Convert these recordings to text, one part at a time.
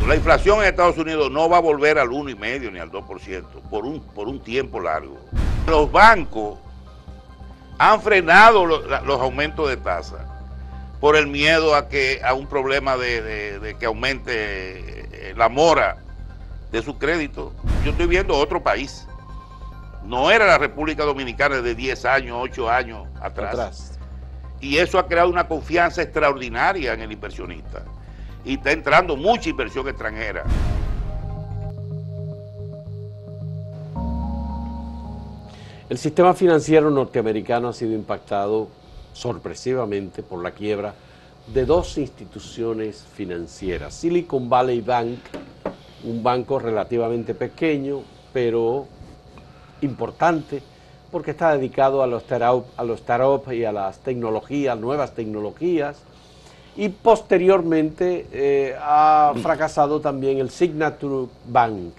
La inflación en Estados Unidos no va a volver al 1,5 ni al 2% por un tiempo largo. Los bancos han frenado los aumentos de tasa por el miedo a un problema de que aumente la mora de su crédito. Yo estoy viendo otro país. No era la República Dominicana de 10 años, 8 años atrás. Y eso ha creado una confianza extraordinaria en el inversionista. Y está entrando mucha inversión extranjera. El sistema financiero norteamericano ha sido impactado sorpresivamente por la quiebra de dos instituciones financieras. Silicon Valley Bank, un banco relativamente pequeño, pero importante, porque está dedicado a los startups y a las tecnologías, nuevas tecnologías, y posteriormente ha fracasado también el Signature Bank,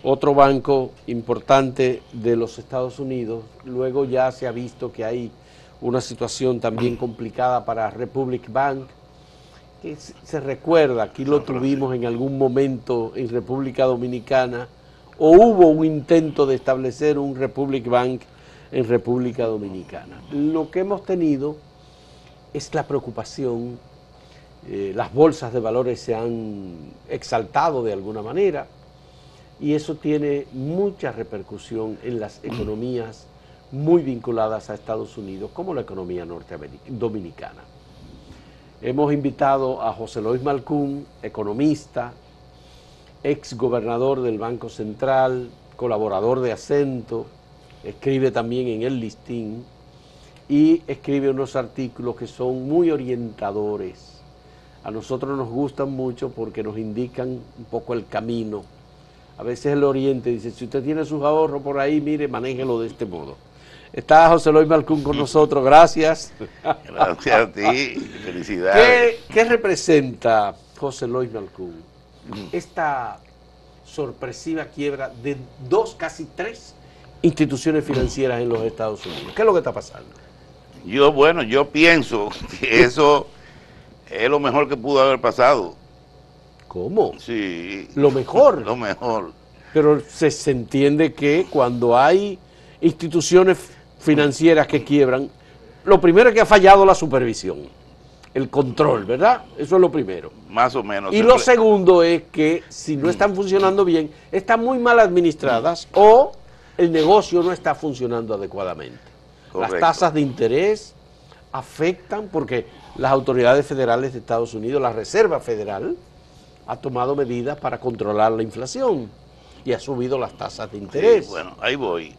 otro banco importante de los Estados Unidos. Luego ya se ha visto que hay una situación también complicada para Republic Bank, que se recuerda, aquí lo tuvimos en algún momento en República Dominicana, o hubo un intento de establecer un Republic Bank en República Dominicana. Lo que hemos tenido es la preocupación, las bolsas de valores se han exaltado de alguna manera, y eso tiene mucha repercusión en las economías muy vinculadas a Estados Unidos, como la economía dominicana. Hemos invitado a José Lois Malcún, economista, ex gobernador del Banco Central, colaborador de Acento, escribe también en El Listín y escribe unos artículos que son muy orientadores. A nosotros nos gustan mucho porque nos indican un poco el camino. A veces el oriente dice, si usted tiene sus ahorros por ahí, mire, manéjelo de este modo. Está José Lois Malcún con nosotros, gracias. Gracias a ti, felicidades. ¿Qué representa José Lois Malcún? Esta sorpresiva quiebra de casi tres instituciones financieras en los Estados Unidos. ¿Qué es lo que está pasando? Yo pienso que eso es lo mejor que pudo haber pasado. ¿Cómo? Sí. ¿Lo mejor? Lo mejor. Pero se entiende que cuando hay instituciones financieras que quiebran, lo primero es que ha fallado la supervisión, el control, ¿verdad? Eso es lo primero. Más o menos. Y lo segundo es que si no están funcionando bien, están muy mal administradas o el negocio no está funcionando adecuadamente. Correcto. Las tasas de interés afectan porque las autoridades federales de Estados Unidos, la Reserva Federal, ha tomado medidas para controlar la inflación y ha subido las tasas de interés. Sí, bueno, ahí voy.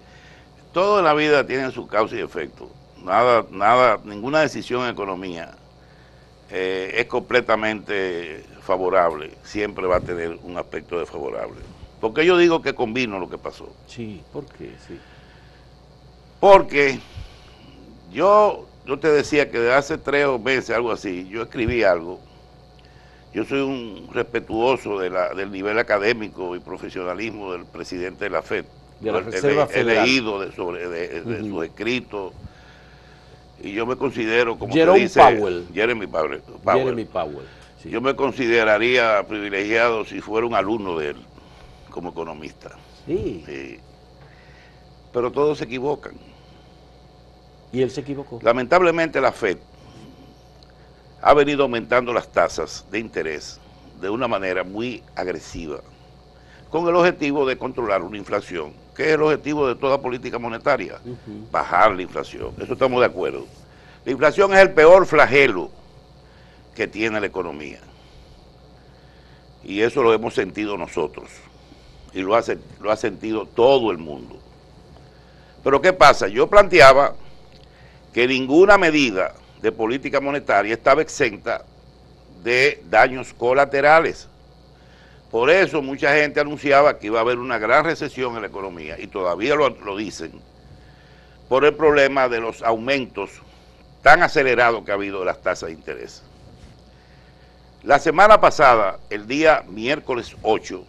Todo en la vida tiene su causa y efecto. Ninguna decisión en economía es completamente favorable. Siempre va a tener un aspecto desfavorable. Porque yo digo que combino lo que pasó. Sí, ¿por qué? Sí. Porque yo te decía que de hace 3 meses, algo así, yo escribí algo. Yo soy un respetuoso del nivel académico y profesionalismo del presidente de la FED. De la Reserva Federal. He leído de sus escritos y yo me considero, como Jerome se dice, Powell. Jeremy Powell. Jeremy Powell. Sí. Yo me consideraría privilegiado si fuera un alumno de él como economista. Sí. Sí. Pero todos se equivocan. ¿Y él se equivocó? Lamentablemente la FED ha venido aumentando las tasas de interés de una manera muy agresiva, con el objetivo de controlar una inflación, que es el objetivo de toda política monetaria, bajar la inflación. Eso estamos de acuerdo. La inflación es el peor flagelo que tiene la economía. Y eso lo hemos sentido nosotros. Y lo ha sentido todo el mundo. Pero ¿qué pasa? Yo planteaba que ninguna medida de política monetaria estaba exenta de daños colaterales. Por eso mucha gente anunciaba que iba a haber una gran recesión en la economía, y todavía lo dicen, por el problema de los aumentos tan acelerados que ha habido de las tasas de interés. La semana pasada, el día miércoles 8,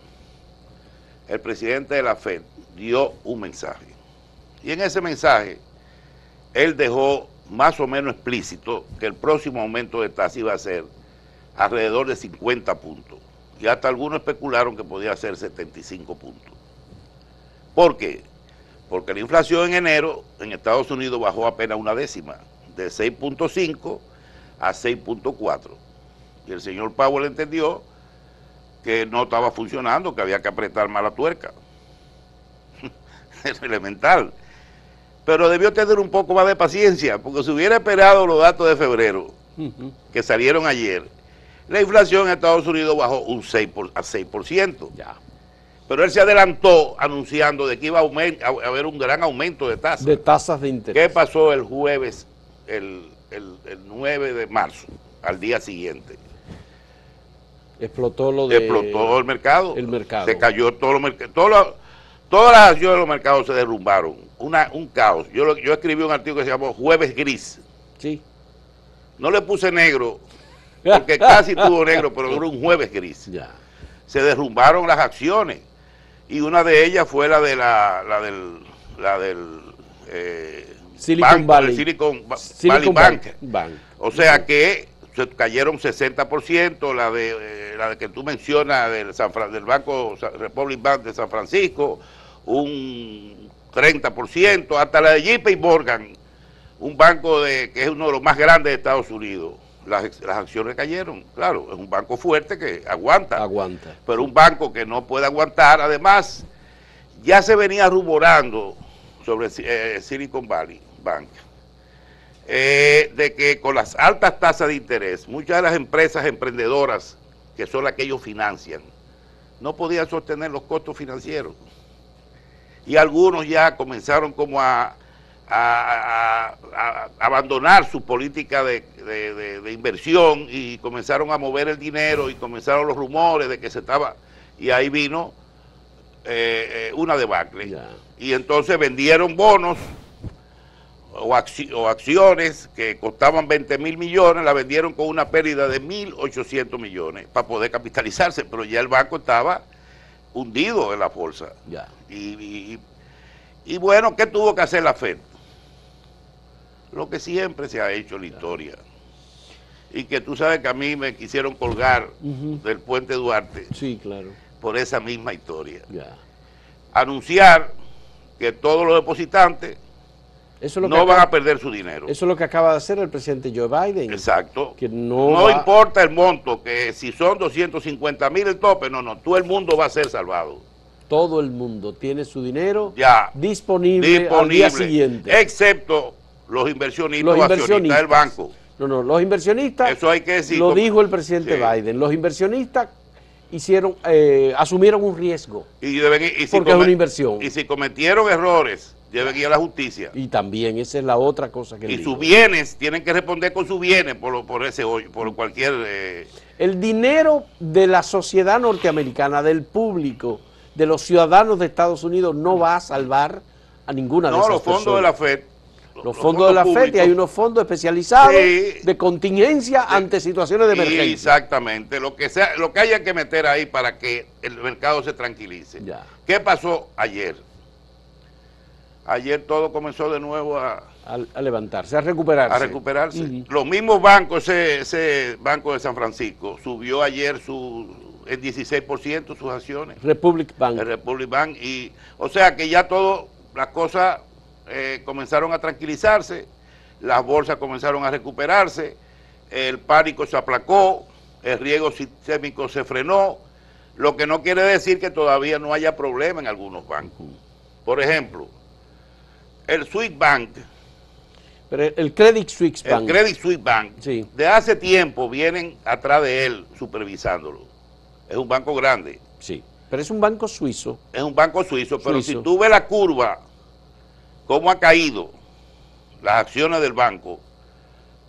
el presidente de la FED dio un mensaje. Y en ese mensaje, él dejó más o menos explícito que el próximo aumento de tasa iba a ser alrededor de 50 puntos. y hasta algunos especularon que podía ser 75 puntos. ¿Por qué? Porque la inflación en enero en Estados Unidos bajó apenas una décima, de 6.5 a 6.4. Y el señor Powell entendió que no estaba funcionando, que había que apretar más la tuerca. Es elemental. Pero debió tener un poco más de paciencia, porque si hubiera esperado los datos de febrero, que salieron ayer, la inflación en Estados Unidos bajó un 6%. Ya. Pero él se adelantó anunciando de que iba a haber un gran aumento de tasas. De tasas de interés. ¿Qué pasó el jueves, el 9 de marzo, al día siguiente? Explotó lo de... Explotó el mercado. El mercado. Se cayó todo los mercados. Todas las acciones de los mercados se derrumbaron. Un caos. Yo escribí un artículo que se llamó Jueves Gris. Sí. No le puse negro, porque casi tuvo negro, pero duró un jueves gris. Ya. Se derrumbaron las acciones. Y una de ellas fue la del Silicon Valley. Silicon Silicon Valley Bank. O sea que se cayeron 60%, la de que tú mencionas del Banco Republic Bank de San Francisco, un 30%, hasta la de JP Morgan, un banco que es uno de los más grandes de Estados Unidos. Las acciones cayeron, claro, es un banco fuerte que aguanta. Aguanta. Pero un banco que no puede aguantar, además, ya se venía rumorando sobre Silicon Valley Bank, de que con las altas tasas de interés, muchas de las empresas emprendedoras, que son las que ellos financian, no podían sostener los costos financieros. Y algunos ya comenzaron como a abandonar su política de inversión y comenzaron a mover el dinero y comenzaron los rumores de que se estaba... Y ahí vino una debacle. Ya. Y entonces vendieron bonos o acciones que costaban 20.000 millones, la vendieron con una pérdida de 1.800 millones para poder capitalizarse, pero ya el banco estaba hundido en la bolsa. Ya. Y bueno, ¿qué tuvo que hacer la FED? Lo que siempre se ha hecho en la historia. Y que tú sabes que a mí me quisieron colgar del puente Duarte. Sí, claro. Por esa misma historia. Ya. Anunciar que todos los depositantes Eso es lo no van a perder su dinero. Eso es lo que acaba de hacer el presidente Joe Biden. Exacto. Que no importa el monto, que si son 250.000 el tope, no, todo el mundo va a ser salvado. Todo el mundo tiene su dinero Ya, disponible al día siguiente. Excepto los inversionistas o accionistas del banco. No, los inversionistas, eso hay que decirlo. Lo dijo el presidente Biden, los inversionistas asumieron un riesgo, porque es una inversión. Y si cometieron errores, deben ir a la justicia. Y también, esa es la otra cosa que y sus bienes, tienen que responder con sus bienes por cualquier... El dinero de la sociedad norteamericana, del público, de los ciudadanos de Estados Unidos, no va a salvar a ninguna de esas personas. No, los fondos de la FED. Los fondos de la FED, y hay unos fondos especializados de contingencia ante situaciones de emergencia. Exactamente, lo que haya que meter ahí para que el mercado se tranquilice. Ya. ¿Qué pasó ayer? Ayer todo comenzó de nuevo a levantarse, a recuperarse. A recuperarse. Los mismos bancos, ese banco de San Francisco, subió ayer en 16% sus acciones. Republic Bank. El Republic Bank. O sea que ya todo, las cosas comenzaron a tranquilizarse, las bolsas comenzaron a recuperarse, el pánico se aplacó, el riesgo sistémico se frenó, lo que no quiere decir que todavía no haya problema en algunos bancos. Por ejemplo, el Swiss Bank, pero el Credit Suisse Bank. El Credit Suisse Bank, sí, de hace tiempo vienen atrás de él supervisándolo. Es un banco grande. Sí, pero es un banco suizo. Es un banco suizo, pero si tú ves la curva, cómo ha caído las acciones del banco,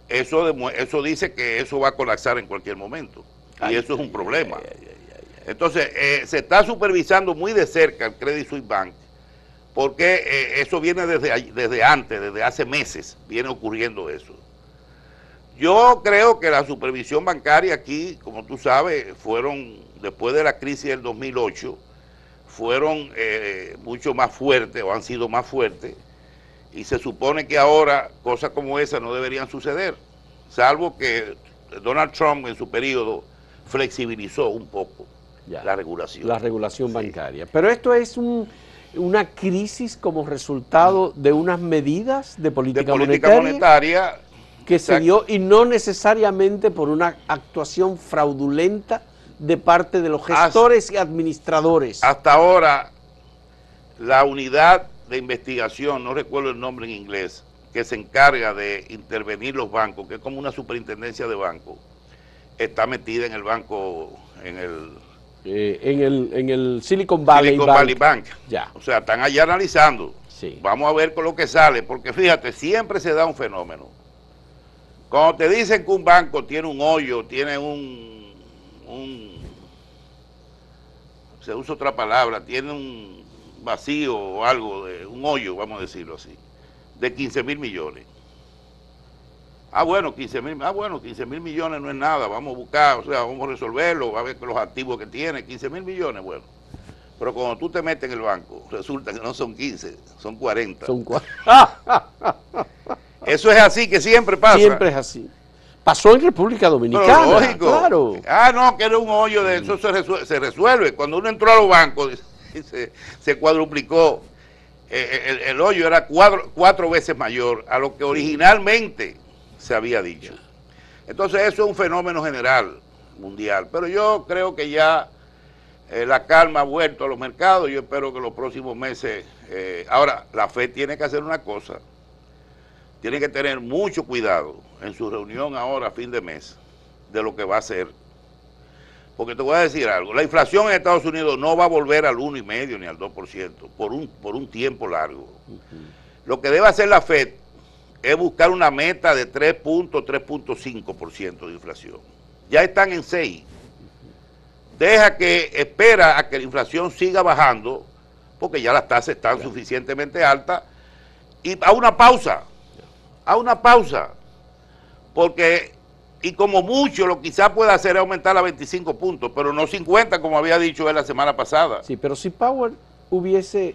eso dice que eso va a colapsar en cualquier momento. Y eso es un problema. Entonces, se está supervisando muy de cerca el Credit Suisse Bank, porque eso viene desde antes, desde hace meses, viene ocurriendo eso. Yo creo que la supervisión bancaria aquí, como tú sabes, después de la crisis del 2008, fueron mucho más fuertes, o han sido más fuertes, y se supone que ahora cosas como esa no deberían suceder, salvo que Donald Trump en su periodo flexibilizó un poco. Ya. La regulación. La regulación bancaria. Pero esto es una crisis como resultado de unas medidas de política monetaria que se dio, y no necesariamente por una actuación fraudulenta de parte de los gestores y administradores. Hasta ahora, la unidad de investigación, no recuerdo el nombre en inglés, que se encarga de intervenir los bancos, que es como una superintendencia de bancos, está metida en el banco, en el Silicon Valley Bank. Ya. O sea, están allá analizando. Sí. Vamos a ver con lo que sale, porque fíjate, siempre se da un fenómeno. Cuando te dicen que un banco tiene un hoyo, tiene se usa otra palabra, tiene un vacío o algo, un hoyo, vamos a decirlo así, de 15.000 millones. Bueno, 15.000 millones no es nada, vamos a buscar, o sea, vamos a resolverlo, a ver los activos que tiene, 15.000 millones, bueno. Pero cuando tú te metes en el banco, resulta que no son 15, son 40. Son 40. Eso es así, que siempre pasa. Siempre es así. Pasó en República Dominicana. Pero lógico. Claro. No, que era un hoyo de eso, se resuelve. Cuando uno entró a los bancos, se cuadruplicó. El hoyo era cuatro veces mayor a lo que originalmente se había dicho. Entonces eso es un fenómeno general, mundial. Pero yo creo que ya la calma ha vuelto a los mercados. Yo espero que los próximos meses... ahora, la FED tiene que hacer una cosa. Tiene que tener mucho cuidado en su reunión ahora a fin de mes de lo que va a hacer. Porque te voy a decir algo, la inflación en Estados Unidos no va a volver al 1,5 ni al 2% por un tiempo largo. Lo que debe hacer la FED es buscar una meta de 3.5% de inflación. Ya están en 6. Espera a que la inflación siga bajando, porque ya las tasas están suficientemente altas, y a una pausa, porque, y como mucho, lo quizás pueda hacer es aumentar a 25 puntos, pero no 50 como había dicho él la semana pasada. Sí, pero si Powell hubiese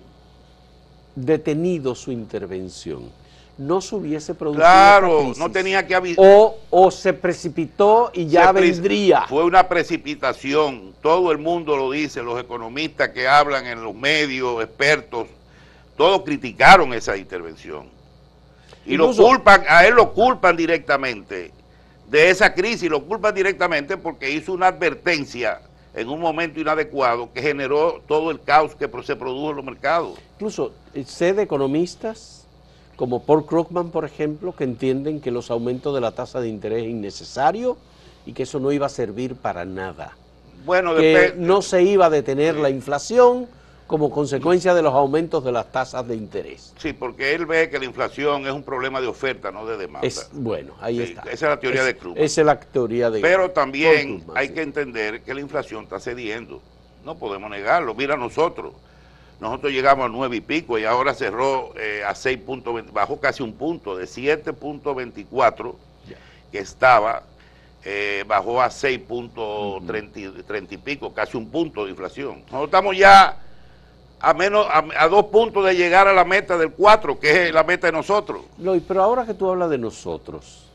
detenido su intervención, no se hubiese producido esta crisis. No tenía que avisar. O se precipitó y ya vendría. Fue una precipitación, todo el mundo lo dice, los economistas que hablan en los medios, expertos, todos criticaron esa intervención. Y a él lo culpan directamente de esa crisis, lo culpan directamente porque hizo una advertencia en un momento inadecuado que generó todo el caos que se produjo en los mercados. Incluso sé de economistas como Paul Krugman, por ejemplo, que entienden que los aumentos de la tasa de interés es innecesario y que eso no iba a servir para nada. Bueno, que no se iba a detener la inflación como consecuencia de los aumentos de las tasas de interés. Sí, porque él ve que la inflación es un problema de oferta, no de demanda. Bueno, ahí está. Esa es la teoría de Krugman. Esa es la teoría de Pero también Krugman, hay que entender que la inflación está cediendo. No podemos negarlo. Mira, nosotros llegamos a 9 y pico y ahora cerró a 6.20, bajó casi un punto, de 7.24 que estaba, bajó a 6.30 y pico, casi un punto de inflación. Nosotros estamos ya a 2 puntos de llegar a la meta del 4, que es la meta de nosotros. Pero ahora que tú hablas de nosotros,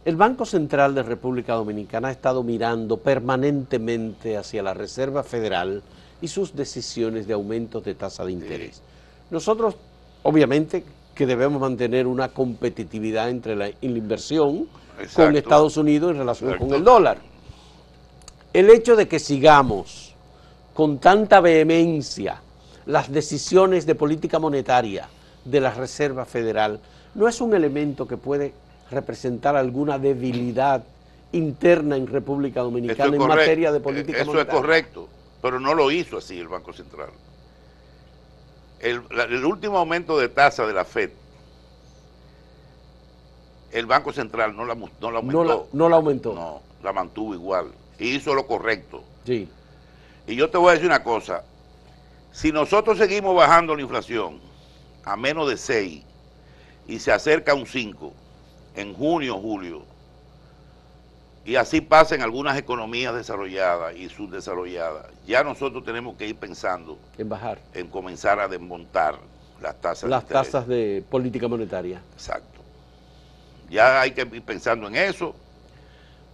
el Banco Central de República Dominicana ha estado mirando permanentemente hacia la Reserva Federal y sus decisiones de aumentos de tasa de interés. Sí. Nosotros, obviamente, que debemos mantener una competitividad entre la inversión con Estados Unidos en relación con el dólar. El hecho de que sigamos con tanta vehemencia las decisiones de política monetaria de la Reserva Federal no es un elemento que puede representar alguna debilidad interna en República Dominicana en materia de política monetaria. Eso es correcto, pero no lo hizo así el Banco Central. El último aumento de tasa de la FED, el Banco Central no la aumentó. No la aumentó. No, la mantuvo igual. Y hizo lo correcto. Sí. Y yo te voy a decir una cosa. Si nosotros seguimos bajando la inflación a menos de 6 y se acerca a un 5 en junio o julio, y así pasa en algunas economías desarrolladas y subdesarrolladas, ya nosotros tenemos que ir pensando en bajar, en comenzar a desmontar las tasas de política monetaria. Exacto. Ya hay que ir pensando en eso,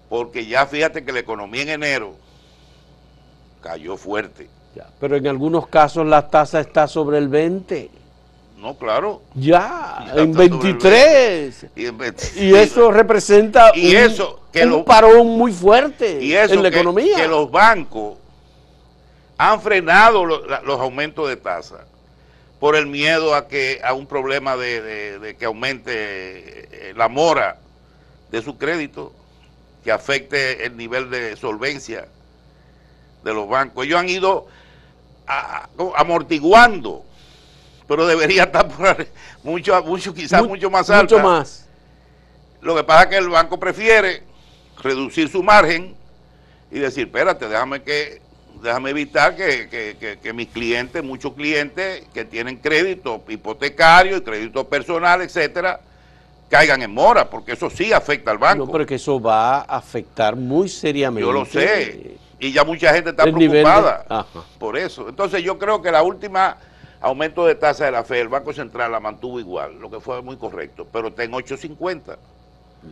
porque ya fíjate que la economía en enero cayó fuerte. Ya, pero en algunos casos la tasa está sobre el 20. No, claro. Ya en está sobre el 23. 20. Y, en 20. Y eso representa y eso, que un parón muy fuerte y eso en la economía. Que los bancos han frenado los aumentos de tasa por el miedo a un problema de que aumente la mora de su crédito, que afecte el nivel de solvencia de los bancos. Ellos han ido amortiguando, pero debería estar por quizás mucho más alta. Mucho más. Lo que pasa es que el banco prefiere reducir su margen y decir, espérate, déjame evitar que mis clientes, muchos clientes que tienen crédito hipotecario y crédito personal, etcétera, caigan en mora, porque eso sí afecta al banco. No, pero que eso va a afectar muy seriamente. Yo lo sé, y ya mucha gente está preocupada por eso. Entonces yo creo que la última aumento de tasa de la FED, el Banco Central la mantuvo igual, lo que fue muy correcto, pero está en 8.50.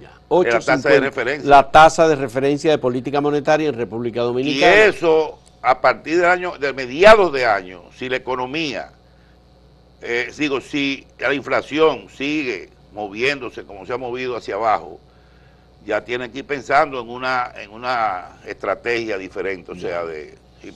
Ya. La tasa de referencia. La tasa de referencia de política monetaria en República Dominicana. Y eso, a partir de mediados de año, si la economía, si la inflación sigue moviéndose como se ha movido hacia abajo, ya tienen que ir pensando en una estrategia diferente, o sea,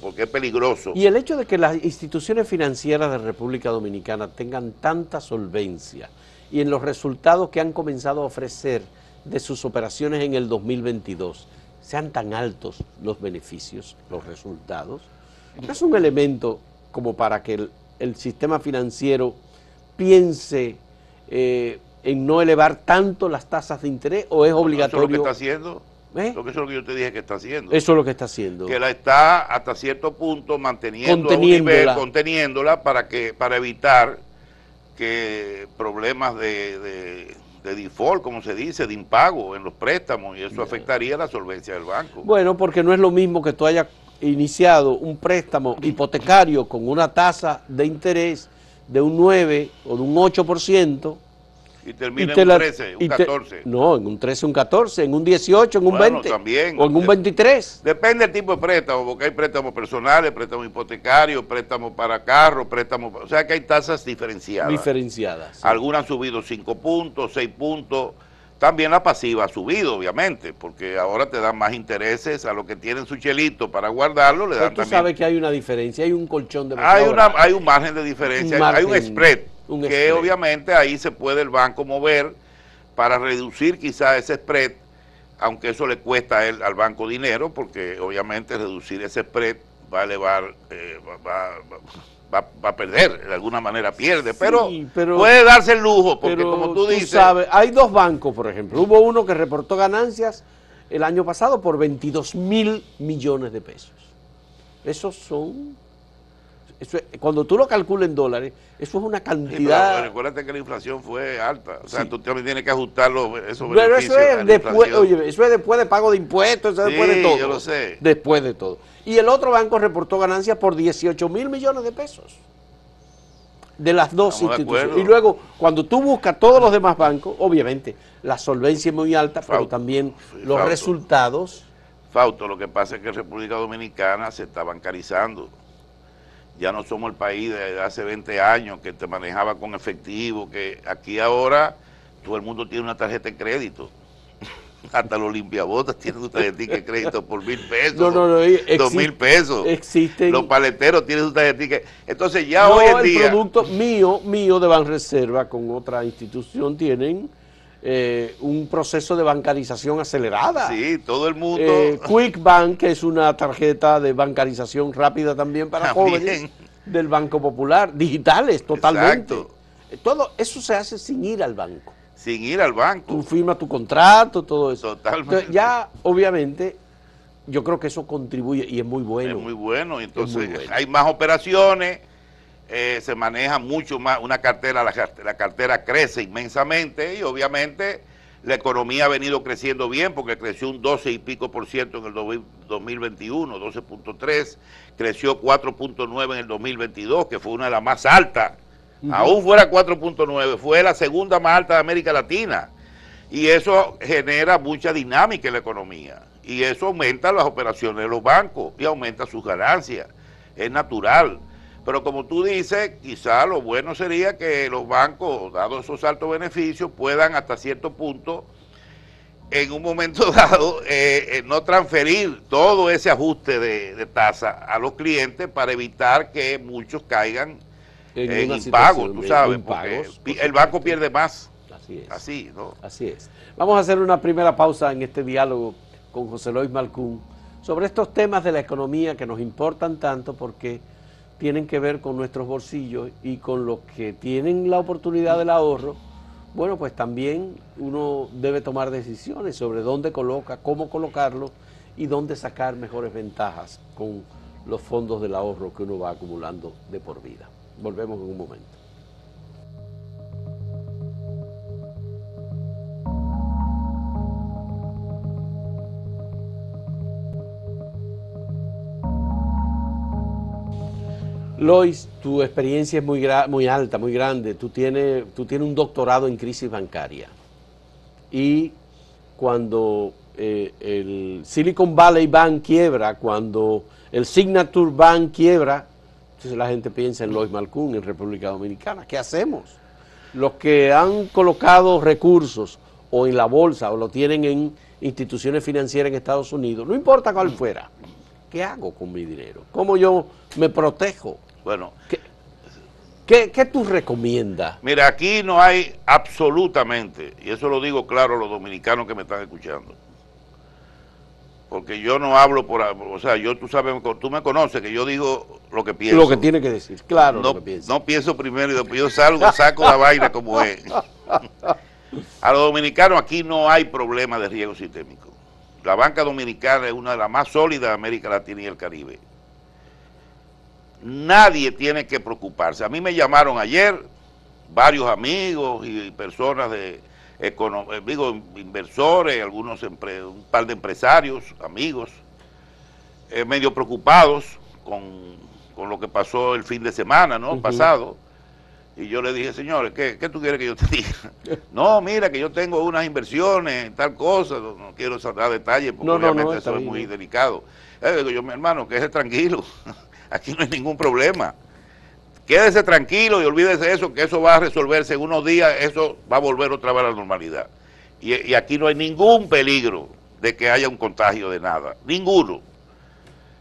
porque es peligroso. Y el hecho de que las instituciones financieras de República Dominicana tengan tanta solvencia y en los resultados que han comenzado a ofrecer de sus operaciones en el 2022 sean tan altos los beneficios, los resultados, ¿no es un elemento como para que el sistema financiero piense en no elevar tanto las tasas de interés, o es obligatorio? Eso es lo que está haciendo. Eso es lo que yo te dije que está haciendo. Eso es lo que está haciendo. Que la está hasta cierto punto manteniendo a un nivel, conteniéndola para evitar que problemas de default, como se dice, de impago en los préstamos, y eso afectaría la solvencia del banco. Bueno, porque no es lo mismo que tú hayas iniciado un préstamo hipotecario con una tasa de interés de un 9 o de un 8%, y termina en un 13, un 14. No, en un 13, un 14, en un 18, en un 20, también, o en un 23. Depende del tipo de préstamo, porque hay préstamos personales, préstamos hipotecarios, préstamos para carros, préstamos... O sea que hay tasas diferenciadas. Diferenciadas. Sí. Algunas han subido 5 puntos, 6 puntos. También la pasiva ha subido, obviamente, porque ahora te dan más intereses a los que tienen su chelito para guardarlo. Le dan Pero tú también... sabes que hay una diferencia, hay un colchón de mercado. Hay un margen de diferencia, hay un spread. Que obviamente ahí se puede el banco mover para reducir quizás ese spread, aunque eso le cuesta a él, al banco dinero, porque obviamente reducir ese spread va a elevar, va a perder, de alguna manera pierde, sí, pero puede darse el lujo, porque como tú dices... sabes, hay dos bancos, por ejemplo, hubo uno que reportó ganancias el año pasado por 22.000 millones de pesos. Esos son... cuando tú lo calculas en dólares, eso es una cantidad... Pero recuérdate que la inflación fue alta, o sea, tú también tienes que ajustarlo, esos pero beneficios. Eso es después, oye, eso es después de pago de impuestos, eso es después de todo. Yo lo sé. Después de todo. Y el otro banco reportó ganancias por 18.000 millones de pesos. De las dos instituciones. Y luego, cuando tú buscas todos los demás bancos, obviamente, la solvencia es muy alta, pero también los resultados... Fausto, lo que pasa es que República Dominicana se está bancarizando. Ya no somos el país de hace 20 años que te manejaba con efectivo, que aquí ahora todo el mundo tiene una tarjeta de crédito. Hasta los limpiabotas tienen una tarjeta de crédito por 1.000 pesos, 2.000 pesos. Existen. Los paleteros tienen su tarjeta. Entonces ya hoy en día... el producto mío de Banreserva con otra institución tienen un proceso de bancarización acelerada. Sí, todo el mundo... Quick Bank, que es una tarjeta de bancarización rápida también para jóvenes del Banco Popular, digitales totalmente. Exacto. Todo eso se hace sin ir al banco. Sin ir al banco. Tú firmas tu contrato, todo eso. Totalmente. Entonces, ya, obviamente, yo creo que eso contribuye y es muy bueno. Es muy bueno, entonces hay más operaciones, se maneja mucho más, la cartera crece inmensamente y obviamente la economía ha venido creciendo bien porque creció un 12 y pico % en el 2021, 12.3, creció 4.9 en el 2022, que fue una de las más altas. Aún fuera 4.9, fue la segunda más alta de América Latina, y eso genera mucha dinámica en la economía, y eso aumenta las operaciones de los bancos y aumenta sus ganancias, es natural. Pero como tú dices, quizá lo bueno sería que los bancos, dado esos altos beneficios, puedan hasta cierto punto, en un momento dado, no transferir todo ese ajuste de tasa a los clientes para evitar que muchos caigan en impago, tú sabes, porque el banco pierde más. Así es. Así, ¿no? Así es. Vamos a hacer una primera pausa en este diálogo con José Eloy Malcún sobre estos temas de la economía que nos importan tanto porque tienen que ver con nuestros bolsillos y con los que tienen la oportunidad del ahorro. Bueno, pues también uno debe tomar decisiones sobre dónde coloca, cómo colocarlo y dónde sacar mejores ventajas con los fondos del ahorro que uno va acumulando de por vida. Volvemos en un momento. Lois, tu experiencia es muy alta, muy grande. Tú tienes un doctorado en crisis bancaria. Y cuando el Silicon Valley Bank quiebra, cuando el Signature Bank quiebra, entonces la gente piensa en Lois Malcún, en República Dominicana. ¿Qué hacemos? Los que han colocado recursos o en la bolsa o lo tienen en instituciones financieras en Estados Unidos, no importa cuál fuera, ¿qué hago con mi dinero? ¿Cómo yo me protejo? Bueno, ¿Qué tú recomiendas? mira, aquí no hay absolutamente, y eso lo digo claro a los dominicanos que me están escuchando, porque yo no hablo o sea, tú sabes, tú me conoces, que yo digo lo que pienso. Lo que tiene que decir, claro, no, lo que piensa. No pienso primero y después yo saco la vaina como es. A los dominicanos aquí no hay problema de riesgo sistémico. La banca dominicana es una de las más sólidas de América Latina y el Caribe. Nadie tiene que preocuparse. A mí me llamaron ayer varios amigos y personas inversores, un par de empresarios, amigos, medio preocupados con lo que pasó el fin de semana, ¿no? Pasado. Y yo le dije, señores, ¿qué tú quieres que yo te diga? No, mira, que yo tengo unas inversiones, tal cosa, no quiero dar detalles porque obviamente eso es muy delicado. Digo yo, mi hermano, quédese tranquilo, aquí no hay ningún problema. Quédese tranquilo y olvídese de eso, que eso va a resolverse en unos días, eso va a volver otra vez a la normalidad. Y aquí no hay ningún peligro de que haya un contagio de nada, ninguno.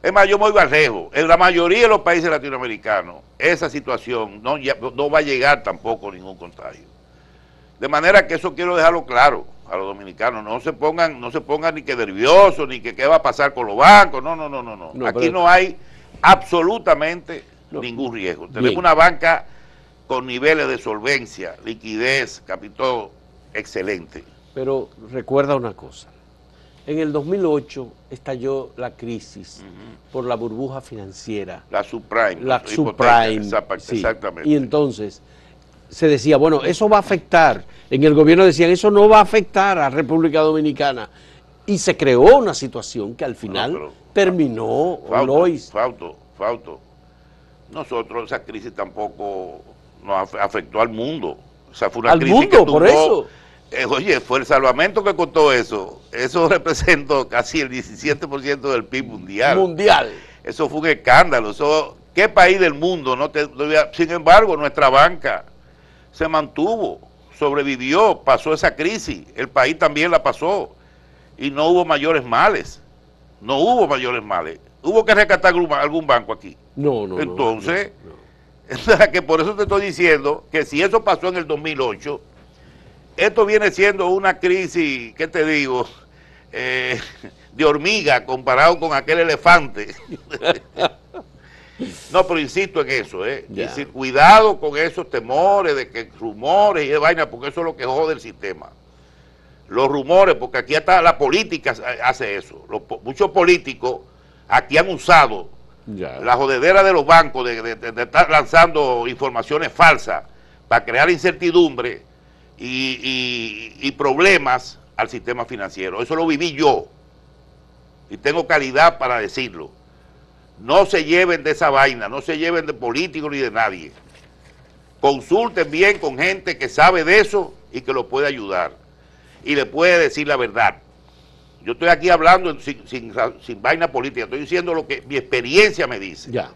Es más, yo me voy más lejos. En la mayoría de los países latinoamericanos, esa situación no va a llegar tampoco ningún contagio. De manera que eso quiero dejarlo claro a los dominicanos. No se pongan ni que nerviosos, ni que qué va a pasar con los bancos. No. Aquí no hay absolutamente ningún riesgo. Tenemos una banca con niveles de solvencia, liquidez, capital excelente. Pero recuerda una cosa. En el 2008 estalló la crisis por la burbuja financiera. La subprime. La subprime, sí. Exactamente. Y entonces se decía, bueno, eso va a afectar. En el gobierno decían, eso no va a afectar a República Dominicana. Y se creó una situación que al final terminó, Lois. Fausto, nosotros esa crisis tampoco nos afectó al mundo. O sea, fue una crisis mundo, que tuvo, por eso. Oye, fue el salvamento que costó eso. Eso representó casi el 17% del PIB mundial. Eso fue un escándalo. ¿Qué país del mundo no te... Sin embargo, nuestra banca se mantuvo, sobrevivió, pasó esa crisis. El país también la pasó. Y no hubo mayores males. No hubo mayores males. ¿Hubo que rescatar algún banco aquí? No. Entonces, que por eso te estoy diciendo que si eso pasó en el 2008... Esto viene siendo una crisis, ¿qué te digo?, de hormiga comparado con aquel elefante. No, pero insisto en eso, decir, cuidado con esos temores de que rumores y de vaina, porque eso es lo que jode el sistema. Los rumores, porque aquí hasta la política hace eso. Muchos políticos aquí han usado la jodedera de los bancos de estar lanzando informaciones falsas para crear incertidumbre y problemas al sistema financiero. Eso lo viví yo y tengo calidad para decirlo. No se lleven de esa vaina, no se lleven de políticos ni de nadie. Consulten bien con gente que sabe de eso y que lo puede ayudar y le puede decir la verdad. Yo estoy aquí hablando sin vaina política, estoy diciendo lo que mi experiencia me dice. Ya.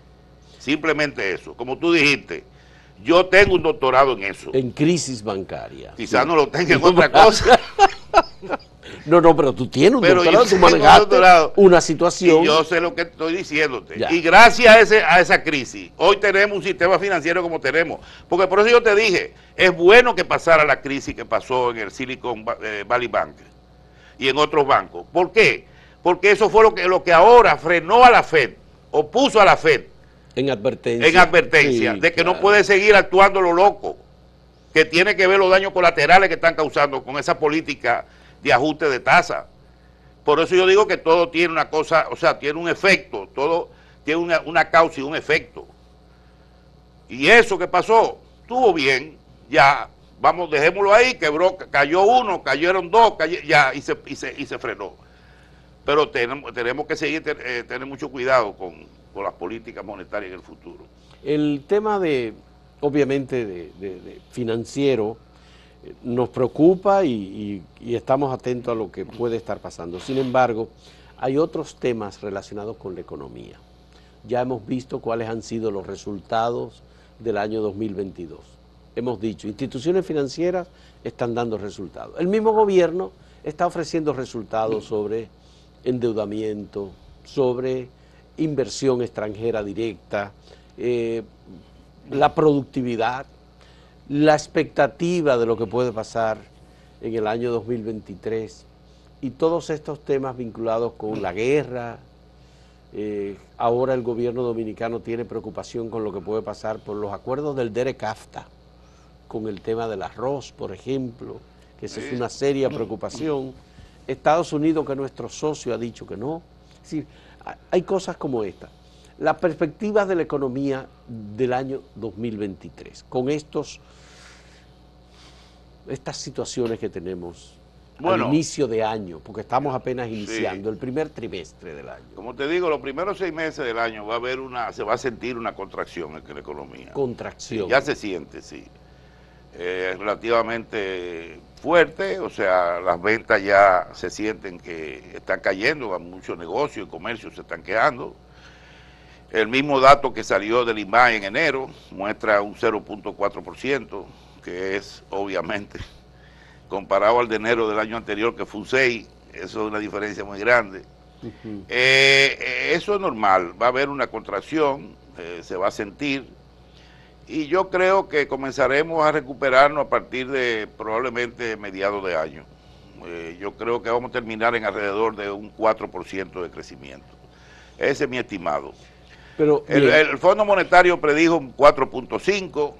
Simplemente eso. Como tú dijiste, yo tengo un doctorado en eso. En crisis bancaria. Quizás sí. no lo tenga en otra cosa. No, pero tú tienes un Pero doctorado, yo tú tengo un manejaste doctorado. una situación. Y yo sé lo que estoy diciéndote. Ya. Y gracias a esa crisis, hoy tenemos un sistema financiero como tenemos. Porque por eso yo te dije, es bueno que pasara la crisis que pasó en el Silicon Valley Bank y en otros bancos. ¿Por qué? Porque eso fue lo que ahora frenó a la Fed, o puso a la Fed En advertencia. sí, de que claro, no puede seguir actuando lo loco, que tiene que ver los daños colaterales que están causando con esa política de ajuste de tasa. Por eso yo digo que todo tiene una cosa, o sea, tiene un efecto, todo tiene una causa y un efecto. Y eso que pasó, estuvo bien, ya, vamos, dejémoslo ahí, quebró, cayó uno, cayeron dos, ya, y se frenó. Pero tenemos que seguir, tener mucho cuidado con las políticas monetarias en el futuro. El tema obviamente, de financiero, nos preocupa y estamos atentos a lo que puede estar pasando. Sin embargo, hay otros temas relacionados con la economía. Ya hemos visto cuáles han sido los resultados del año 2022. Hemos dicho, instituciones financieras están dando resultados. El mismo gobierno está ofreciendo resultados sobre endeudamiento, sobre inversión extranjera directa, la productividad, la expectativa de lo que puede pasar en el año 2023 y todos estos temas vinculados con la guerra. Ahora el gobierno dominicano tiene preocupación con lo que puede pasar por los acuerdos del DERECAFTA, con el tema del arroz, por ejemplo, que esa es una seria preocupación. Estados Unidos, que es nuestro socio, ha dicho que no. Es decir, hay cosas como esta. Las perspectivas de la economía del año 2023, con estas situaciones que tenemos al inicio de año, porque estamos apenas iniciando el primer trimestre del año. Como te digo, los primeros 6 meses del año se va a sentir una contracción en la economía. Contracción. Sí, ya se siente, sí. Relativamente fuerte, o sea, las ventas ya se sienten que están cayendo, muchos negocios y comercios se están quedando. El mismo dato que salió del INVAE en enero muestra un 0.4%, que es obviamente, comparado al de enero del año anterior, que fue un 6%, eso es una diferencia muy grande. Eso es normal, va a haber una contracción, se va a sentir, y yo creo que comenzaremos a recuperarnos a partir de probablemente mediados de año. Yo creo que vamos a terminar en alrededor de un 4% de crecimiento. Ese es mi estimado. Pero el Fondo Monetario predijo un 4.5%,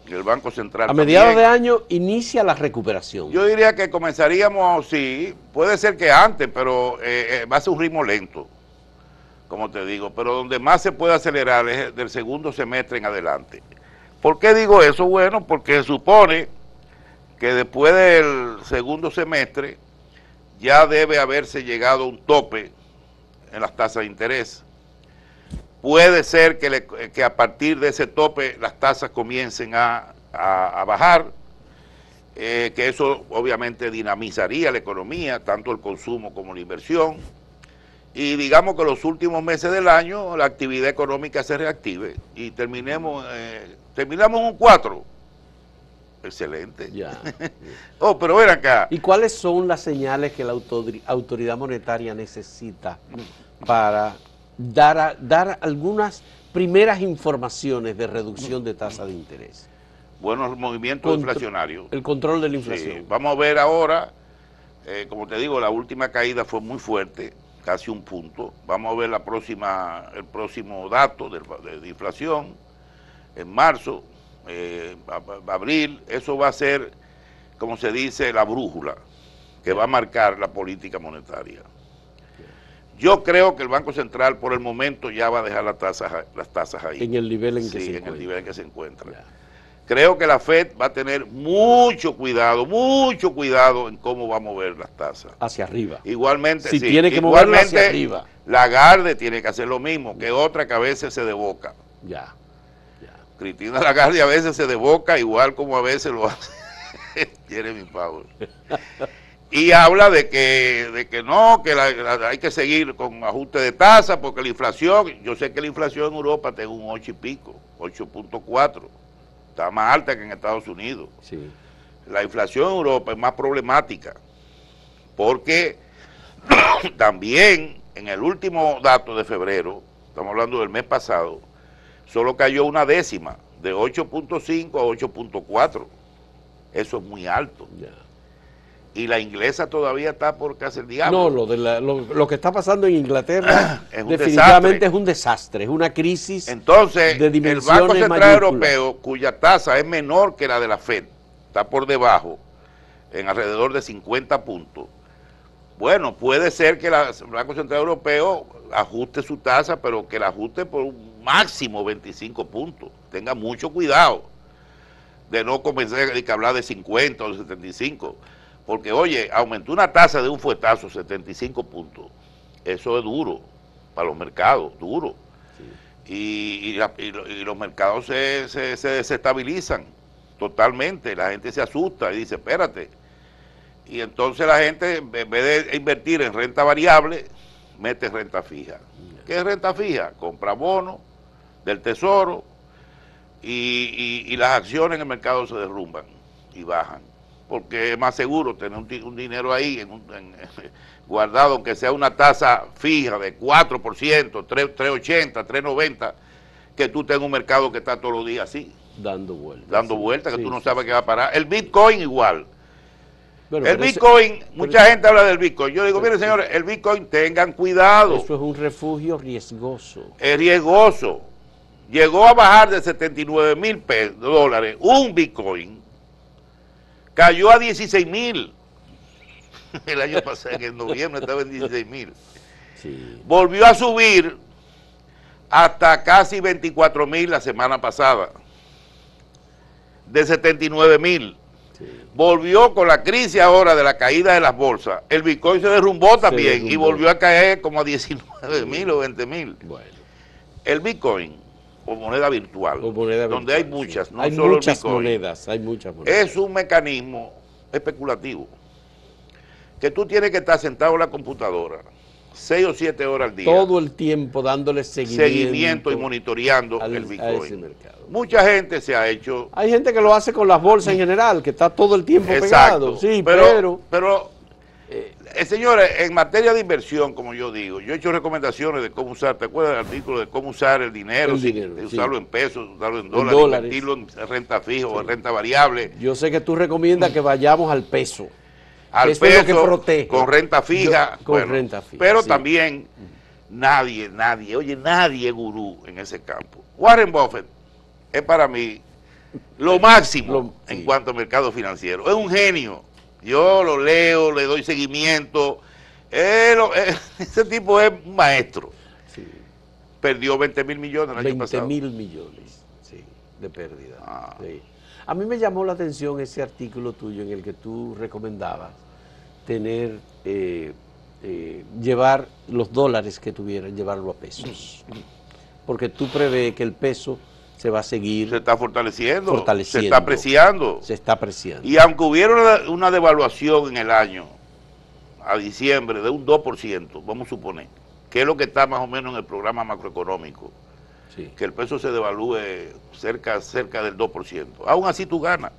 el Banco Central a mediados de año inicia la recuperación. Yo diría que comenzaríamos, sí, puede ser que antes, pero va a ser un ritmo lento, como te digo, pero donde más se puede acelerar es del segundo semestre en adelante. ¿Por qué digo eso? Bueno, porque se supone que después del segundo semestre ya debe haberse llegado a un tope en las tasas de interés. Puede ser que a partir de ese tope las tasas comiencen a bajar, que eso obviamente dinamizaría la economía, tanto el consumo como la inversión, y digamos que los últimos meses del año la actividad económica se reactive y terminamos en un 4%. Excelente. Ya. Oh, pero ven acá. ¿Y cuáles son las señales que la autoridad monetaria necesita para dar algunas primeras informaciones de reducción de tasa de interés? Bueno, el movimiento inflacionario. El control de la inflación. Sí. Vamos a ver ahora, como te digo, la última caída fue muy fuerte, casi 1 punto. Vamos a ver el próximo dato de inflación en marzo, abril. Eso va a ser, como se dice, la brújula que va a marcar la política monetaria. Yo creo que el Banco Central por el momento ya va a dejar las tasas ahí. En el nivel en que se encuentra. encuentra. En el nivel en que se encuentra. Ya. Creo que la Fed va a tener mucho cuidado en cómo va a mover las tasas. Hacia arriba. Igualmente, si tiene que moverlo hacia arriba. Lagarde tiene que hacer lo mismo, que otra que a veces se desboca. Ya. Cristina Lagarde a veces se desboca, igual como a veces lo hace Jeremy Powell. Y habla de que no, que hay que seguir con ajuste de tasa porque la inflación, yo sé que la inflación en Europa está en un 8 y pico, 8.4, está más alta que en Estados Unidos. Sí. La inflación en Europa es más problemática porque también en el último dato de febrero, estamos hablando del mes pasado, solo cayó una décima, de 8.5 a 8.4. Eso es muy alto. Ya. Y la inglesa todavía está por casi el diablo. No, lo que está pasando en Inglaterra es un definitivamente desastre. es un desastre, es una crisis. Entonces, de el dimensiones Banco Central mayúsculas. Europeo, cuya tasa es menor que la de la FED, está por debajo, en alrededor de 50 puntos. Bueno, puede ser que el Banco Central Europeo ajuste su tasa, pero que la ajuste por un máximo 25 puntos. Tenga mucho cuidado de no comenzar a hablar de 50 o de 75. Porque, oye, aumentó una tasa de un fuetazo, 75 puntos. Eso es duro para los mercados, duro. Sí. Y los mercados se desestabilizan totalmente. La gente se asusta y dice, espérate. Y entonces la gente, en vez de invertir en renta variable, mete renta fija. ¿Qué es renta fija? Compra bonos del tesoro y las acciones en el mercado se derrumban y bajan. Porque es más seguro tener un dinero ahí guardado, aunque sea una tasa fija de 4%, 3.80, 3.90, que tú tengas un mercado que está todos los días así. Dando vueltas. Dando vueltas, que tú no sabes qué va a parar. El Bitcoin igual. Bueno, el Bitcoin, mucha gente habla del Bitcoin. Yo digo, miren señores, el Bitcoin tengan cuidado. Eso es un refugio riesgoso. Es riesgoso. Llegó a bajar de $79,000 un Bitcoin. Cayó a 16,000. El año pasado, en noviembre, estaba en 16,000. Sí. Volvió a subir hasta casi 24,000 la semana pasada. De 79,000. Sí. Volvió con la crisis ahora de la caída de las bolsas. El Bitcoin se derrumbó también y volvió a caer como a 19,000 o 20,000. Bueno. El Bitcoin, o moneda virtual, donde hay muchas, no hay solo muchas el Bitcoin, monedas, hay muchas monedas. es un mecanismo especulativo que tú tienes que estar sentado en la computadora 6 o 7 horas al día. Todo el tiempo dándole seguimiento y monitoreando el Bitcoin. a ese mercado. Mucha gente se ha hecho... Hay gente que lo hace con las bolsas en general, que está todo el tiempo pegado. Sí, pero señores, en materia de inversión, como yo digo, yo he hecho recomendaciones de cómo usar, ¿te acuerdas del artículo de cómo usar el dinero? Usarlo en pesos, usarlo en dólares, invertirlo en renta fija o en renta variable. Yo sé que tú recomiendas que vayamos al peso. Al eso peso, es lo que protege. Con renta fija. Renta fija. Pero también nadie es gurú en ese campo. Warren Buffett es para mí lo máximo en cuanto a mercado financiero. Es un genio. Yo lo leo, le doy seguimiento. Ese tipo es un maestro. Sí. Perdió 20,000 millones el año pasado. 20,000 millones, sí, de pérdida. Sí. A mí me llamó la atención ese artículo tuyo en el que tú recomendabas tener, llevar los dólares que tuvieran, llevarlo a pesos. Porque tú prevés que el peso se va a seguir... Se está fortaleciendo. Se está apreciando. Se está apreciando. Y aunque hubiera una devaluación en el año, a diciembre, de un 2%, vamos a suponer, que es lo que está más o menos en el programa macroeconómico, sí, que el peso se devalúe cerca del 2%. Aún así tú ganas.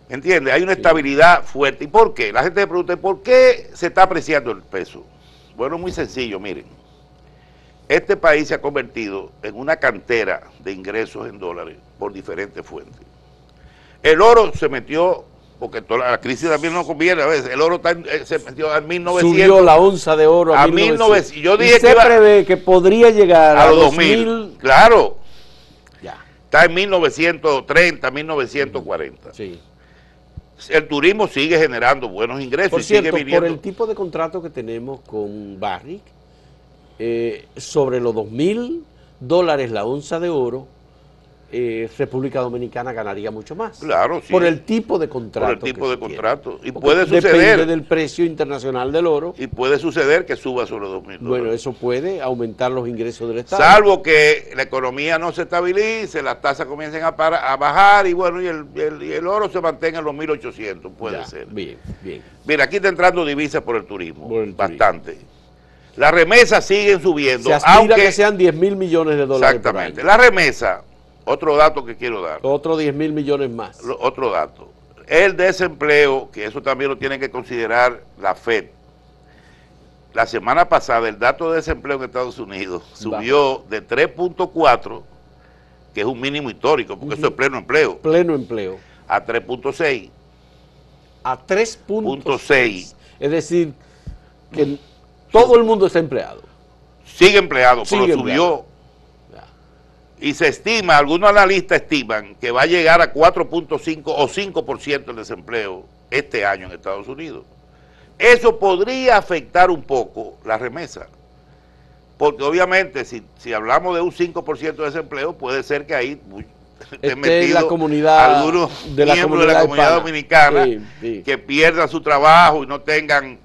¿Entiendes? Hay una estabilidad fuerte. ¿Y por qué? La gente se pregunta, ¿por qué se está apreciando el peso? Bueno, muy sencillo, miren. Este país se ha convertido en una cantera de ingresos en dólares por diferentes fuentes. El oro se metió, porque toda la crisis también no conviene a veces, el oro se metió a 1.900. Subió la onza de oro a 1.900. Yo dije y se prevé que podría llegar a los 2.000. Claro. Ya. Está en 1930, 1940. Sí. El turismo sigue generando buenos ingresos. Por cierto, por el tipo de contrato que tenemos con Barrick, sobre los $2.000 la onza de oro, República Dominicana ganaría mucho más. Claro, sí. Por el tipo de contrato. Por el tipo de contrato. Y Porque puede suceder. Depende del precio internacional del oro. Y puede suceder que suba sobre $2,000. Bueno, eso puede aumentar los ingresos del Estado. Salvo que la economía no se estabilice, las tasas comiencen a bajar y bueno, y el oro se mantenga en los 1.800, puede ser. Bien, bien. Mira, aquí está entrando divisas por el turismo, Por el bastante. Las remesas siguen subiendo. Se aspira aunque que sean 10.000 millones de dólares. Exactamente. La remesa, otro dato que quiero dar. Otro 10.000 millones más. Otro dato. El desempleo, que eso también lo tiene que considerar la FED. La semana pasada el dato de desempleo en Estados Unidos subió de 3.4, que es un mínimo histórico, porque eso es pleno empleo. Pleno empleo. A 3.6. A 3.6. Es decir, que todo el mundo está empleado. Sigue empleado, pero Sigue subió. Ya. Y se estima, algunos analistas estiman que va a llegar a 4.5 o 5% el desempleo este año en Estados Unidos. Eso podría afectar un poco la remesa. Porque obviamente si hablamos de un 5% de desempleo, puede ser que ahí estén metidos la comunidad, algunos miembros de la comunidad dominicana que pierdan su trabajo y no tengan...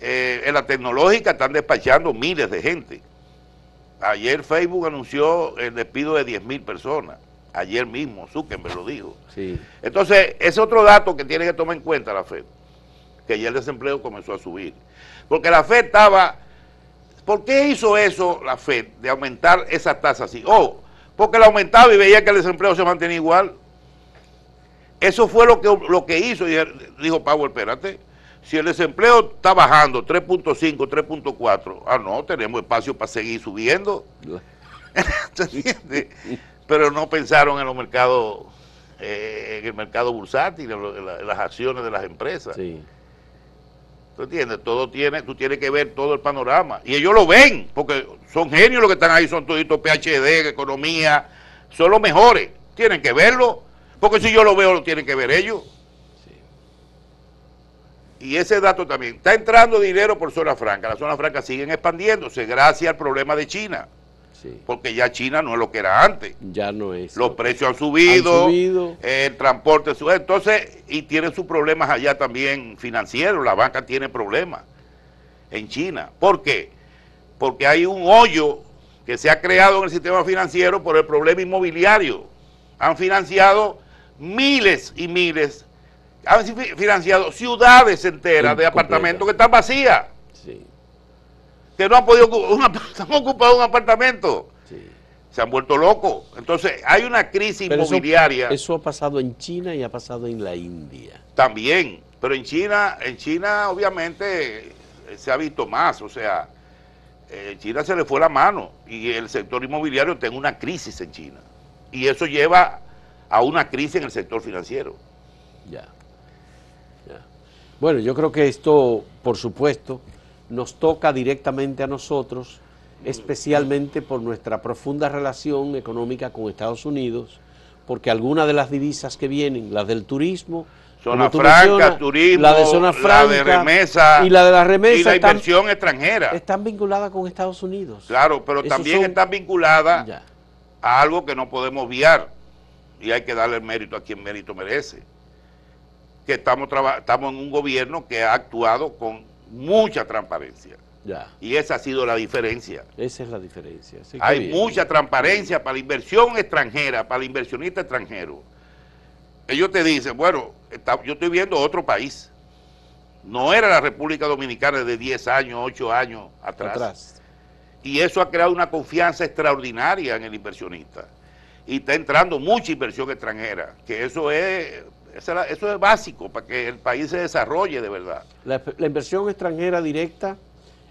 en la tecnológica están despachando miles de gente. Ayer Facebook anunció el despido de 10.000 personas. Ayer mismo, Zuckerberg lo dijo. Sí. Entonces, ese otro dato que tiene que tomar en cuenta la FED, que ya el desempleo comenzó a subir. Porque la FED estaba... ¿Por qué hizo eso la FED, de aumentar esas tasas así? Porque la aumentaba y veía que el desempleo se mantenía igual. Eso fue lo que hizo. Y dijo Powell, espérate, si el desempleo está bajando 3.5, 3.4, no, tenemos espacio para seguir subiendo. Pero no pensaron en los mercados, en el mercado bursátil, en las acciones de las empresas. Sí. ¿Tú entiendes? Tú tienes que ver todo el panorama. Y ellos lo ven, porque son genios los que están ahí, son toditos PhD, economía, son los mejores. Tienen que verlo, porque si yo lo veo, lo tienen que ver ellos. Y ese dato también, está entrando dinero por zona franca, las zonas francas siguen expandiéndose gracias al problema de China, porque ya China no es lo que era antes. Ya no es. Los precios han subido, el transporte sube, entonces, y tienen sus problemas allá también financieros, la banca tiene problemas en China. ¿Por qué? Porque hay un hoyo que se ha creado en el sistema financiero por el problema inmobiliario. Han financiado miles y miles, han financiado ciudades enteras de apartamentos que están vacías. Sí. Que no han podido, han ocupado un apartamento. Sí. Se han vuelto locos. Entonces, hay una crisis inmobiliaria. Eso ha pasado en China y ha pasado en la India. También, pero en China obviamente se ha visto más, o sea, en China se le fue la mano y el sector inmobiliario tiene una crisis en China. Y eso lleva a una crisis en el sector financiero. Ya. Bueno, yo creo que esto, por supuesto, nos toca directamente a nosotros, especialmente por nuestra profunda relación económica con Estados Unidos, porque algunas de las divisas que vienen, las del turismo, zona franca, turismo, la de zona franca, la de remesa y la de la remesa y la inversión extranjera. Están vinculadas con Estados Unidos. Claro, pero también están vinculadas a algo que no podemos obviar, y hay que darle el mérito a quien mérito merece. Que estamos en un gobierno que ha actuado con mucha transparencia. Y esa ha sido la diferencia. Esa es la diferencia. Hay mucha transparencia para la inversión extranjera, para el inversionista extranjero. Ellos te dicen, bueno, yo estoy viendo otro país. No era la República Dominicana de 10 años, 8 años atrás. Y eso ha creado una confianza extraordinaria en el inversionista. Y está entrando mucha inversión extranjera, que eso es básico para que el país se desarrolle de verdad. La inversión extranjera directa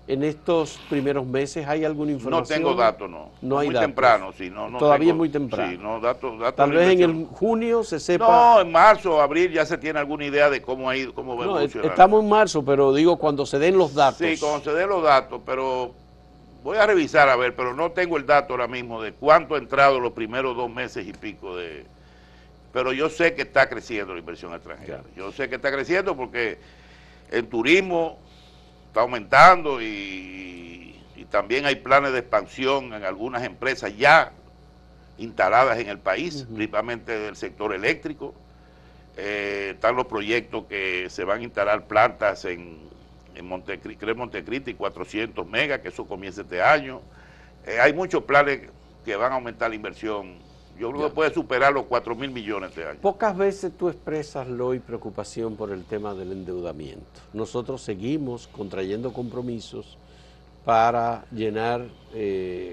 en estos primeros meses, ¿hay alguna información? No tengo datos, no. No hay muy datos. Temprano, sí. Todavía es muy temprano. Sí, no, datos Tal vez en el junio se sepa. No, en marzo o abril ya se tiene alguna idea de cómo ha ido, cómo va a evolucionar. Estamos en marzo, pero digo cuando se den los datos. Sí, cuando se den los datos, pero voy a revisar a ver, pero no tengo el dato ahora mismo de cuánto ha entrado los primeros 2 meses y pico de... Pero yo sé que está creciendo la inversión extranjera. Yo sé que está creciendo porque el turismo está aumentando y también hay planes de expansión en algunas empresas ya instaladas en el país, principalmente del sector eléctrico. Están los proyectos que se van a instalar plantas en Montecristi, 400 megas, que eso comienza este año. Hay muchos planes que van a aumentar la inversión. Yo creo que puede superar los 4.000 millones este año. Pocas veces tú expresas, Loy, preocupación por el tema del endeudamiento. Nosotros seguimos contrayendo compromisos para llenar,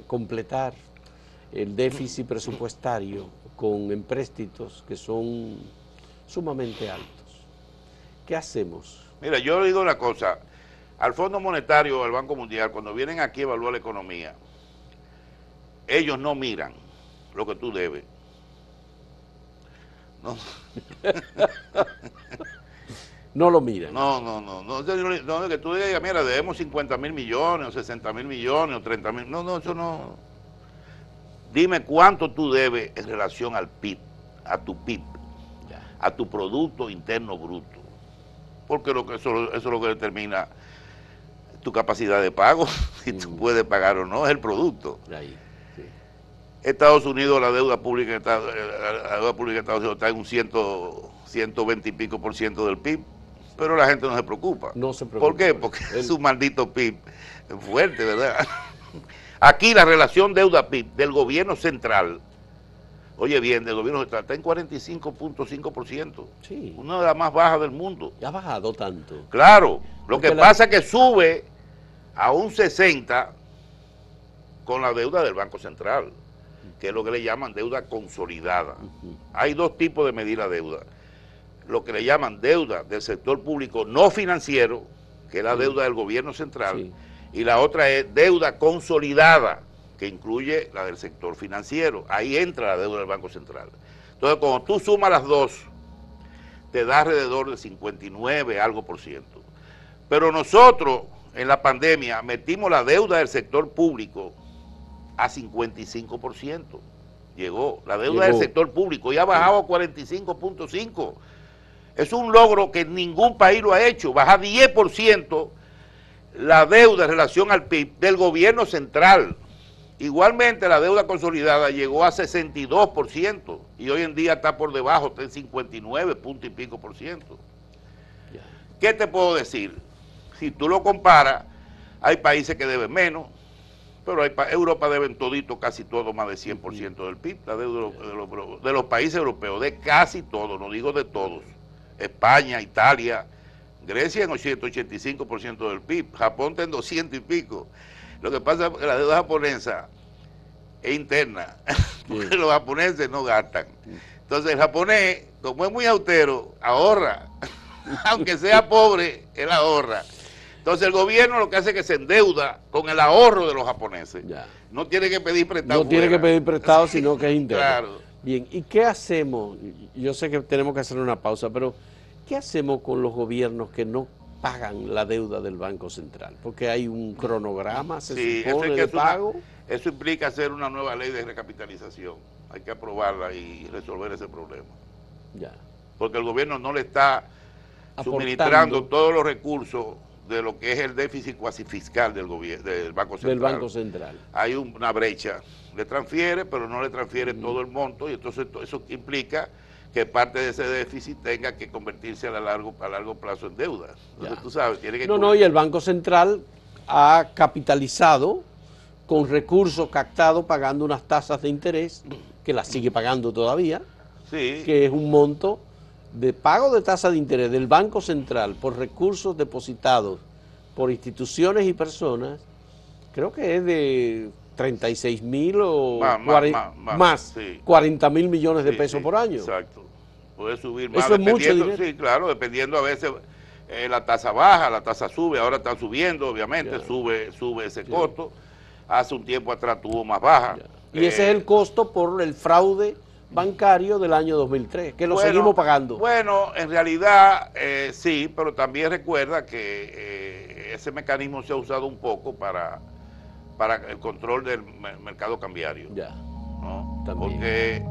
completar el déficit presupuestario con empréstitos que son sumamente altos. ¿Qué hacemos? Mira, yo digo una cosa, al Fondo Monetario, al Banco Mundial, cuando vienen aquí a evaluar la economía, ellos no miran lo que tú debes. No. No lo miran. No, que tú digas, mira, debemos 50.000 millones, o 60.000 millones, o 30.000, no, eso no. Dime cuánto tú debes en relación al PIB, a tu PIB, a tu Producto Interno Bruto, porque eso es lo que determina tu capacidad de pago, si tú puedes pagar o no, es el producto. Ahí, sí. Estados Unidos, la deuda pública de Estados Unidos está en un 120 y pico % del PIB, pero la gente no se preocupa. No se preocupa. ¿Por qué? Porque es un maldito PIB fuerte, ¿verdad? Aquí la relación deuda-PIB del gobierno central, oye bien, del gobierno central está en 45.5%. Sí. Una de las más bajas del mundo. Ya ha bajado tanto. Claro, lo que pasa es que sube a un 60% con la deuda del Banco Central, que es lo que le llaman deuda consolidada. Hay dos tipos de medir la deuda. Lo que le llaman deuda del sector público no financiero, que es la deuda del gobierno central, y la otra es deuda consolidada, que incluye la del sector financiero. Ahí entra la deuda del Banco Central. Entonces, cuando tú sumas las dos, te da alrededor de 59 algo %. Pero nosotros, en la pandemia, metimos la deuda del sector público a 55%. Llegó la deuda del sector público y ha bajado a 45.5%. Es un logro que ningún país lo ha hecho, bajar 10% la deuda en relación al PIB del gobierno central. Igualmente la deuda consolidada llegó a 62% y hoy en día está por debajo, está en 59 punto y pico %. ¿Qué te puedo decir? Si tú lo comparas, hay países que deben menos, pero Europa deben todito, casi todo, más de 100% del PIB, la deuda de los países europeos, de casi todos, no digo de todos. España, Italia, Grecia en 185% del PIB, Japón está en 200 y pico. Lo que pasa es que la deuda japonesa es interna, porque los japoneses no gastan. Entonces el japonés, como es muy austero, ahorra, aunque sea pobre, él ahorra. Entonces el gobierno lo que hace es que se endeuda con el ahorro de los japoneses. No tiene que pedir prestado. No tiene que pedir prestado, sino que es interno. Claro. Bien, ¿y qué hacemos? Yo sé que tenemos que hacer una pausa, pero ¿qué hacemos con los gobiernos que no pagan la deuda del Banco Central? Porque hay un cronograma, se supone, de pago. Eso implica hacer una nueva ley de recapitalización. Hay que aprobarla y resolver ese problema. Porque el gobierno no le está suministrando todos los recursos de lo que es el déficit cuasi fiscal del Banco Central. Hay una brecha. Le transfiere, pero no le transfiere todo el monto, y entonces eso implica que parte de ese déficit tenga que convertirse a largo plazo en deuda. Entonces, tú sabes, tiene que... y el Banco Central ha capitalizado con recursos captados pagando unas tasas de interés, que las sigue pagando todavía, que es un monto de pago de tasa de interés del Banco Central por recursos depositados por instituciones y personas, creo que es de 36.000 o más, 40.000 millones de pesos por año. Exacto. Puede subir más. Eso es mucho dinero. Sí, claro, dependiendo a veces la tasa baja, la tasa sube, ahora está subiendo, obviamente, sube ese costo. Hace un tiempo atrás tuvo más baja. Y ese es el costo por el fraude bancario del año 2003, que lo seguimos pagando. Bueno, en realidad sí, pero también recuerda que ese mecanismo se ha usado un poco para el control del mercado cambiario. ¿No? Porque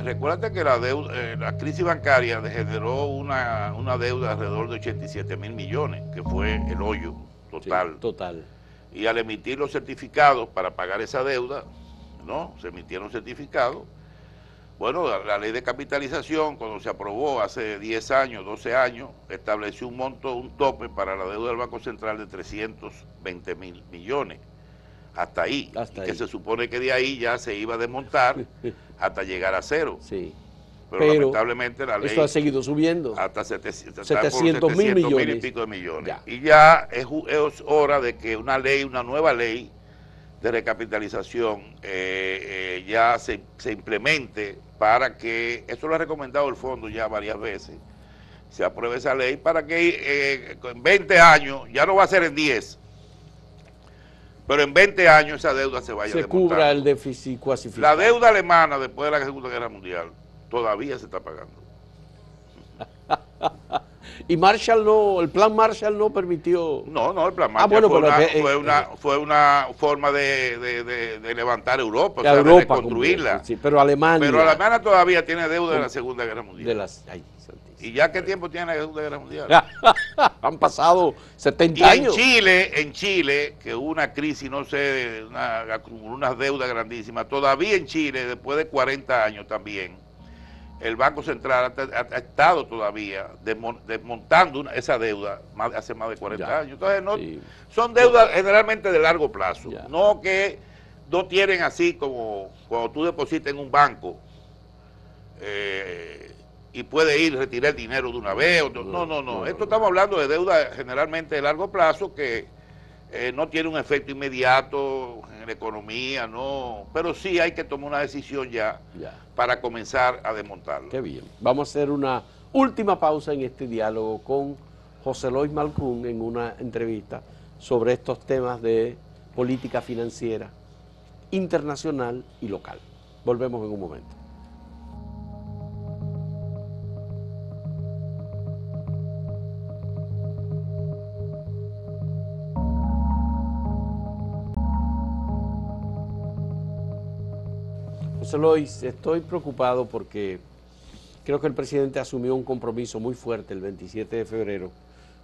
recuérdate que la crisis bancaria generó una deuda alrededor de 87.000 millones, que fue el hoyo total. Total. Y al emitir los certificados para pagar esa deuda, ¿no? Se emitieron certificados. Bueno, la ley de capitalización, cuando se aprobó hace 10 años, 12 años, estableció un monto, un tope para la deuda del Banco Central de 320.000 millones. Hasta ahí. Hasta y que ahí. se supone que de ahí ya se iba a desmontar hasta llegar a cero. Sí. Pero lamentablemente la ley... Eso ha seguido subiendo. Hasta 700 mil millones. y pico de millones. Ya. Y ya es hora de que una nueva ley de recapitalización ya se implemente para que, eso lo ha recomendado el fondo ya varias veces, se apruebe esa ley para que en 20 años, ya no va a ser en 10, pero en 20 años esa deuda se vaya desmontando. Cubra el déficit cuasificado. La deuda alemana después de la Segunda Guerra Mundial todavía se está pagando. Y Marshall no, el plan Marshall no permitió. No, el plan Marshall fue una forma de levantar Europa, o sea, de reconstruirla. Sí, pero Alemania todavía tiene deuda de la Segunda Guerra Mundial. ¿Y ya qué tiempo tiene la Segunda Guerra Mundial? Han pasado 70 años. En Chile, que hubo una crisis, no sé, unas deudas grandísimas, todavía en Chile, después de 40 años también, el Banco Central ha estado todavía desmontando esa deuda hace más de 40 años. Entonces, son deudas generalmente de largo plazo, no que no tienen así como cuando tú depositas en un banco y puedes ir a retirar el dinero de una vez. No. Esto estamos hablando de deuda generalmente de largo plazo que no tiene un efecto inmediato en la economía, no, pero sí hay que tomar una decisión ya para comenzar a desmontarlo. Qué bien. Vamos a hacer una última pausa en este diálogo con José Lois Malcún en una entrevista sobre estos temas de política financiera internacional y local. Volvemos en un momento. José Lois, estoy preocupado porque creo que el presidente asumió un compromiso muy fuerte el 27 de febrero,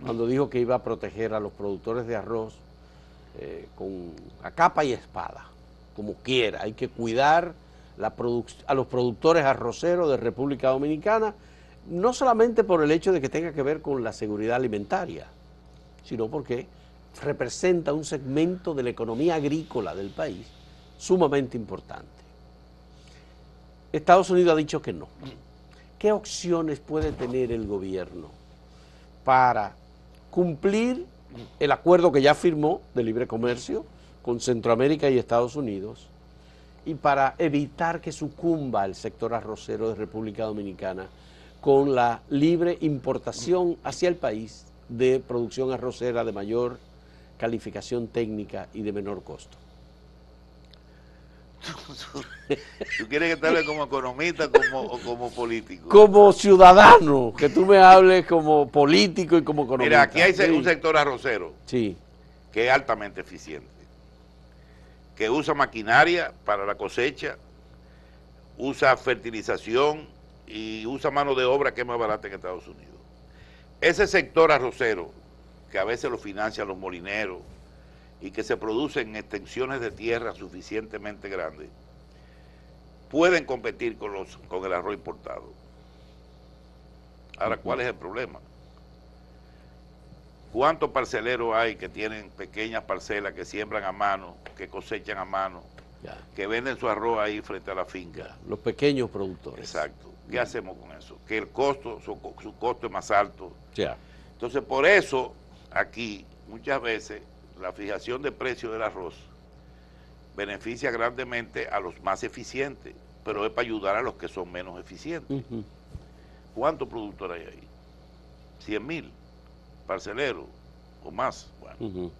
cuando dijo que iba a proteger a los productores de arroz a capa y espada, como quiera. Hay que cuidar a los productores arroceros de República Dominicana, no solamente por el hecho de que tenga que ver con la seguridad alimentaria, sino porque representa un segmento de la economía agrícola del país sumamente importante. Estados Unidos ha dicho que no. ¿Qué opciones puede tener el gobierno para cumplir el acuerdo que ya firmó de libre comercio con Centroamérica y Estados Unidos y para evitar que sucumba el sector arrocero de República Dominicana con la libre importación hacia el país de producción arrocera de mayor calificación técnica y de menor costo? ¿Tú quieres que te hable como economista o como político? Como ciudadano, que tú me hables como político y como economista. Mira, aquí hay un sector arrocero que es altamente eficiente, que usa maquinaria para la cosecha, usa fertilización y usa mano de obra que es más barata en Estados Unidos. Ese sector arrocero, que a veces lo financian los molineros, y que se producen extensiones de tierra suficientemente grandes, pueden competir con el arroz importado. Ahora, ¿cuál es el problema? ¿Cuántos parceleros hay que tienen pequeñas parcelas que siembran a mano, que cosechan a mano, que venden su arroz ahí frente a la finca? Los pequeños productores. Exacto. ¿Qué hacemos con eso? Que el costo, su costo es más alto. Entonces, por eso, aquí, muchas veces, la fijación de precio del arroz beneficia grandemente a los más eficientes, pero es para ayudar a los que son menos eficientes. ¿Cuántos productores hay ahí? 100.000 parceleros o más. Bueno,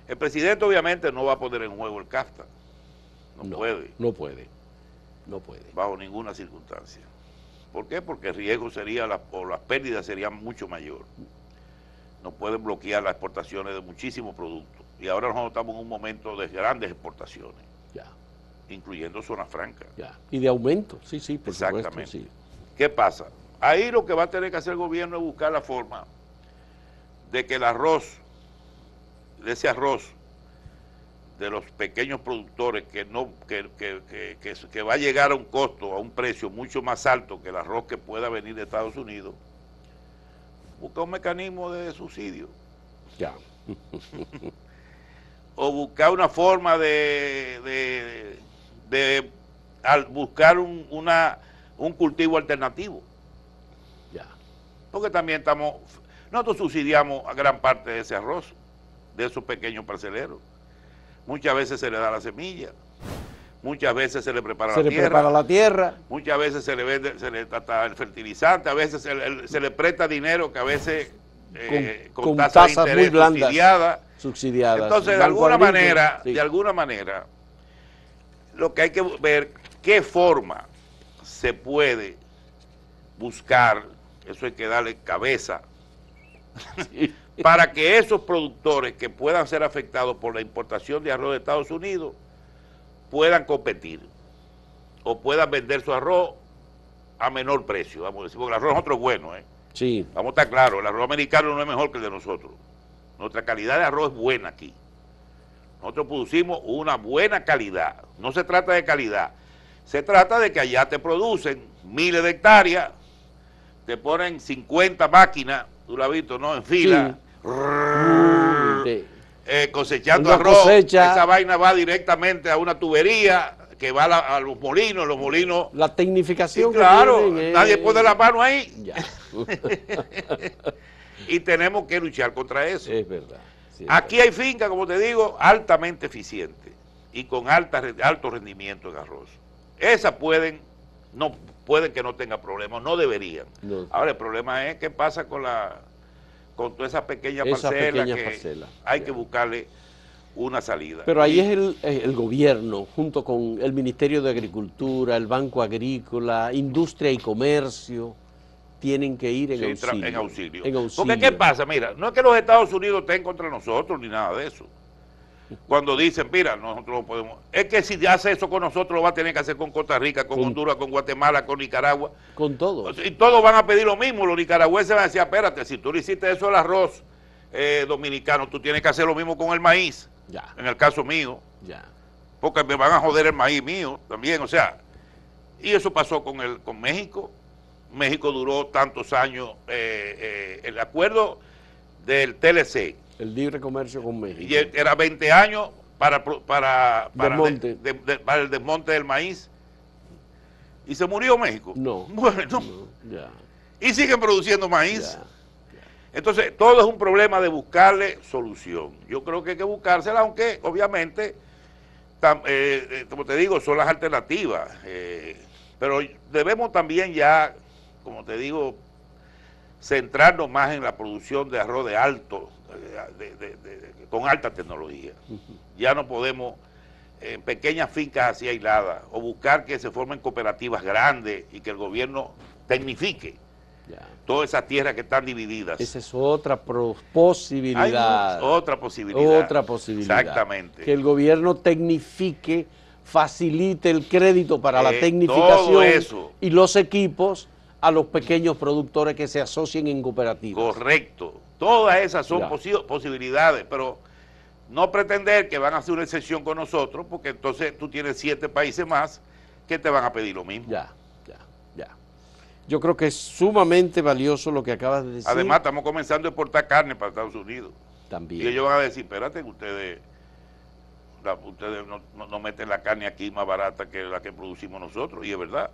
el presidente obviamente no va a poner en juego el CAFTA. No puede. Bajo ninguna circunstancia. ¿Por qué? Porque el riesgo sería, o las pérdidas serían mucho mayor. No pueden bloquear las exportaciones de muchísimos productos. Y ahora nosotros estamos en un momento de grandes exportaciones, incluyendo zona franca. Y de aumento, por Exactamente. Supuesto, ¿Qué pasa? Ahí lo que va a tener que hacer el gobierno es buscar la forma de que el arroz, de ese arroz de los pequeños productores que va a llegar a un costo, a un precio mucho más alto que el arroz que pueda venir de Estados Unidos, busca un mecanismo de subsidio. Ya. O buscar una forma al buscar un cultivo alternativo. Ya. Porque también nosotros subsidiamos a gran parte de ese arroz, de esos pequeños parceleros. Muchas veces se le da la semilla, muchas veces se le prepara la tierra, muchas veces se le vende, se le trata el fertilizante, a veces se le presta dinero que a veces con tasas de interés muy blandas, subsidiadas. Entonces, de alguna manera, lo que hay que ver, qué forma se puede buscar, eso hay que darle cabeza, sí, para que esos productores que puedan ser afectados por la importación de arroz de Estados Unidos puedan competir o puedan vender su arroz a menor precio, vamos a decir, porque el arroz nosotros es bueno, Sí. Vamos a estar claros, el arroz americano no es mejor que el de nosotros. Nuestra calidad de arroz es buena aquí. Nosotros producimos una buena calidad. No se trata de calidad, se trata de que allá te producen miles de hectáreas, te ponen 50 máquinas, tú lo has visto, ¿no? En fila. Sí. Cosechando arroz, esa vaina va directamente a una tubería que va a los molinos. La tecnificación. Sí, claro, nadie pone la mano ahí. Ya. Y tenemos que luchar contra eso. Es verdad. Sí, aquí hay fincas, como te digo, altamente eficientes y con alto rendimiento en arroz. Esas pueden que no tengan problemas, no deberían. No. Ahora el problema es qué pasa con todas esas pequeñas parcelas que hay que buscarle una salida. Pero ahí es el gobierno, junto con el Ministerio de Agricultura, el Banco Agrícola, Industria y Comercio, tienen que ir en auxilio. Porque ¿qué pasa? Mira, no es que los Estados Unidos estén contra nosotros ni nada de eso. Cuando dicen, mira, nosotros no podemos... Es que si hace eso con nosotros, lo va a tener que hacer con Costa Rica, con Honduras, con Guatemala, con Nicaragua. Con todos. Y todos van a pedir lo mismo. Los nicaragüenses van a decir, espérate, si tú le hiciste eso al arroz dominicano, tú tienes que hacer lo mismo con el maíz. Ya. En el caso mío. Ya. Porque me van a joder el maíz mío también, o sea. Y eso pasó con México. México duró tantos años, el acuerdo del TLC. El libre comercio con México. Y era 20 años para el desmonte del maíz. ¿Y se murió México? No. Bueno. No, ya. Y siguen produciendo maíz. Ya. Entonces, todo es un problema de buscarle solución. Yo creo que hay que buscársela, aunque obviamente, como te digo, son las alternativas. Pero debemos también ya, como te digo, centrarnos más en la producción de arroz con alta tecnología. Ya no podemos, en pequeñas fincas así aisladas, o buscar que se formen cooperativas grandes y que el gobierno tecnifique todas esas tierras que están divididas. Esa es otra posibilidad. Hay otra posibilidad. Otra posibilidad. Exactamente. Que el gobierno tecnifique, facilite el crédito para la tecnificación y los equipos a los pequeños productores que se asocien en cooperativas. Correcto. Todas esas son posibilidades, pero no pretender que van a hacer una excepción con nosotros, porque entonces tú tienes 7 países más que te van a pedir lo mismo. Ya. Yo creo que es sumamente valioso lo que acabas de decir. Además, estamos comenzando a exportar carne para Estados Unidos. También. Y ellos van a decir, espérate, ustedes no meten la carne aquí más barata que la que producimos nosotros, y es verdad.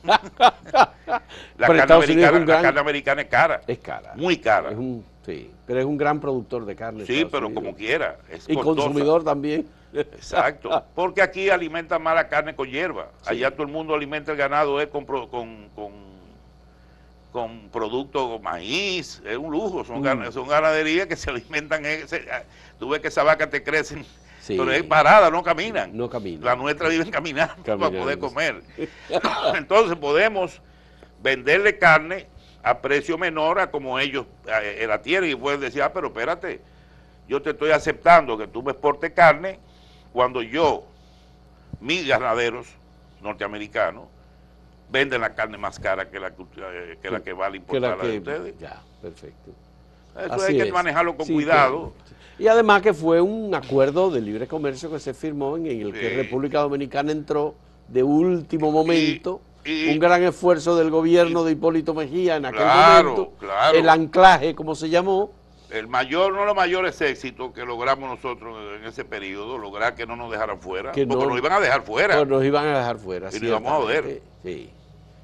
La carne americana es cara. Es cara. Muy cara. Sí, pero es un gran productor de carne. Sí, pero como quiera. Y consumidor tambin. Exacto. Porque aquí alimentan más la carne con hierba. Sí. Allá todo el mundo alimenta el ganado con productos, maíz, es un lujo, son ganaderías que se alimentan, tú ves que esas vacas te crecen, pero es parada, no caminan. No caminan. Las nuestras viven caminando para poder comer. Entonces podemos venderle carne a precio menor a como ellos la tienen, y pueden decir, pero espérate, yo te estoy aceptando que tú me exportes carne cuando mis ganaderos norteamericanos, venden la carne más cara que la que vale importarla de ustedes. Ya, perfecto. Eso Así hay que es. manejarlo con Sí, cuidado. y además que fue un acuerdo de libre comercio que se firmó en el que Sí. República Dominicana entró de último momento, y- un gran esfuerzo del gobierno de Hipólito Mejía en aquel momento, Claro. el anclaje, como se llamó. Uno de los mayores éxitos que logramos nosotros en ese periodo, lograr que no nos dejaran fuera, porque nos iban a dejar fuera. Pues nos iban a dejar fuera, y nos íbamos a joder. ciertamente. Sí.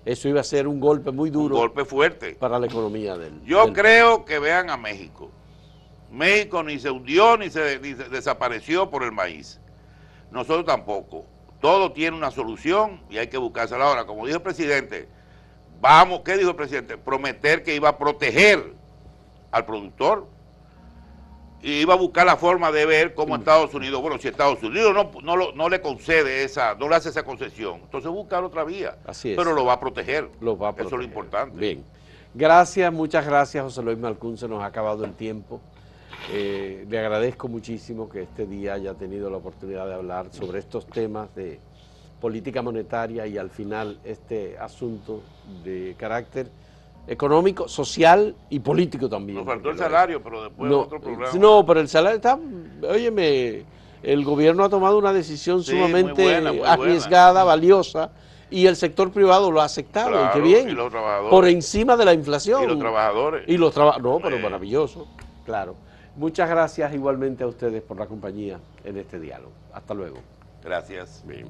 Eso iba a ser un golpe muy duro. Un golpe fuerte. Para la economía Yo creo que vean a México. México ni se hundió ni se desapareció por el maíz. Nosotros tampoco. Todo tiene una solución y hay que buscársela. Ahora, como dijo el presidente, ¿qué dijo el presidente? Prometer que iba a proteger al productor y iba a buscar la forma de ver cómo Estados Unidos, bueno, si Estados Unidos no le concede no le hace esa concesión, entonces buscar otra vía. Así es. Pero lo va a proteger. Lo va a proteger. Eso es lo importante. Bien. Gracias, muchas gracias, José Luis Malcún, se nos ha acabado el tiempo. Le agradezco muchísimo que este día haya tenido la oportunidad de hablar sobre estos temas de política monetaria y al final este asunto de carácter económico, social y político también. Nos faltó el salario, pero después otro programa. No, pero el salario está, óyeme, el gobierno ha tomado una decisión sumamente muy arriesgada, valiosa, y el sector privado lo ha aceptado, claro, y qué bien, y los trabajadores, por encima de la inflación. Y los trabajadores. No, pero maravilloso, claro. Muchas gracias igualmente a ustedes por la compañía en este diálogo. Hasta luego. Gracias. Bien.